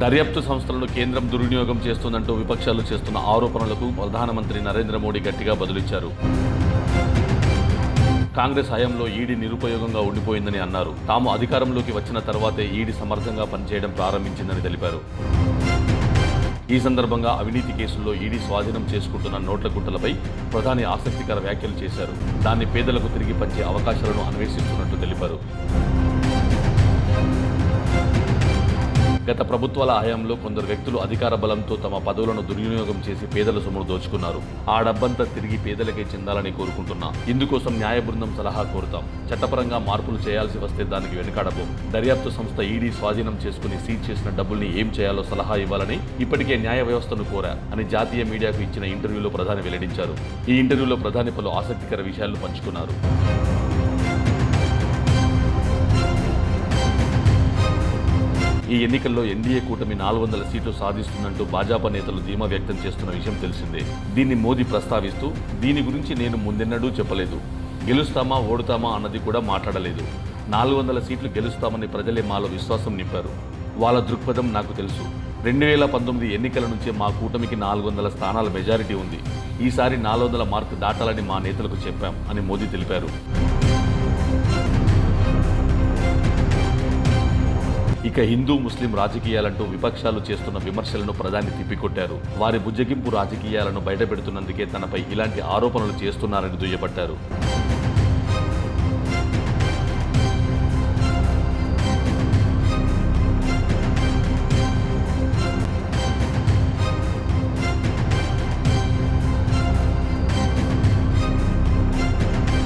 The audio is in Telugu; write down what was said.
దర్యాప్తు సంస్థలను కేంద్రం దుర్వినియోగం చేస్తుందంటూ విపక్షాలు చేస్తున్న ఆరోపణలకు ప్రధానమంత్రి నరేంద్ర మోడీ గట్టిగా బదులిచ్చారు. కాంగ్రెస్ హయాంలో ఈడీ నిరుపయోగంగా ఉండిపోయిందని అన్నారు. తాము అధికారంలోకి వచ్చిన తర్వాతే ఈడీ సమర్థంగా పనిచేయడం ప్రారంభించిందని తెలిపారు. ఈ సందర్భంగా అవినీతి కేసుల్లో ఈడీ స్వాధీనం చేసుకుంటున్న నోట్ల గుట్టలపై ప్రధాని ఆసక్తికర వ్యాఖ్యలు చేశారు. దాన్ని పేదలకు తిరిగి పంచే అవకాశాలను అన్వేషిస్తున్నట్టు తెలిపారు. గత ప్రభుత్వాల హయాంలో కొందరు వ్యక్తులు అధికార బలంతో తమ పదవులను దుర్వినియోగం చేసి పేదల సొమ్మును దోచుకున్నారు. ఆ డబ్బంతా తిరిగి పేదలకే చెందాలని కోరుకుంటున్నా. ఇందుకోసం న్యాయ బృందం సలహా కోరుతాం. చట్టపరంగా మార్పులు చేయాల్సి వస్తే దానికి వెనుకాడబోం. దర్యాప్తు సంస్థ ఈడీ స్వాధీనం చేసుకుని సీజ్ చేసిన డబ్బుల్ని ఏం చేయాలో సలహా ఇవ్వాలని ఇప్పటికే న్యాయ వ్యవస్థను కోరా అని జాతీయ మీడియాకు ఇచ్చిన ఇంటర్వ్యూలో ప్రధాని వెల్లడించారు. ఈ ఇంటర్వ్యూలో ప్రధాని పలు ఆసక్తికర విషయాలు పంచుకున్నారు. ఈ ఎన్నికల్లో ఎన్డీఏ కూటమి 400 సీట్లు సాధిస్తుందంటూ భాజపా నేతలు ధీమా వ్యక్తం చేస్తున్న విషయం తెలిసిందే. దీన్ని మోదీ ప్రస్తావిస్తూ దీని గురించి నేను ముందెన్నడూ చెప్పలేదు, గెలుస్తామా ఓడుతామా అన్నది కూడా మాట్లాడలేదు. 400 సీట్లు గెలుస్తామని ప్రజలే మాలో విశ్వాసం నింపారు. వాళ్ళ దృక్పథం నాకు తెలుసు. 2019 ఎన్నికల నుంచే మా కూటమికి 400 స్థానాల మెజారిటీ ఉంది. ఈసారి 400 మార్కు దాటాలని మా నేతలకు చెప్పాం అని మోదీ తెలిపారు. ఇక హిందూ ముస్లిం రాజకీయాలంటూ విపక్షాలు చేస్తున్న విమర్శలను ప్రధాని తిప్పికొట్టారు. వారి బుజ్జగింపు రాజకీయాలను బయటపెడుతున్నందుకే తనపై ఇలాంటి ఆరోపణలు చేస్తున్నారని దుయ్యబట్టారు.